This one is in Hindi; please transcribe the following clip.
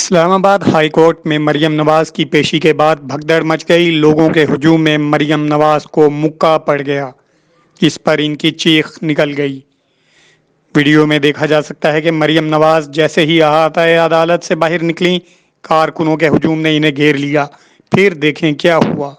इस्लामाबाद हाई कोर्ट में मरियम नवाज की पेशी के बाद भगदड़ मच गई। लोगों के हुजूम में मरियम नवाज को मुक्का पड़ गया। इस पर इनकी चीख निकल गई। वीडियो में देखा जा सकता है कि मरियम नवाज जैसे ही अहाता अदालत से बाहर निकली, कारकुनों के हुजूम ने इन्हें घेर लिया। फिर देखें क्या हुआ।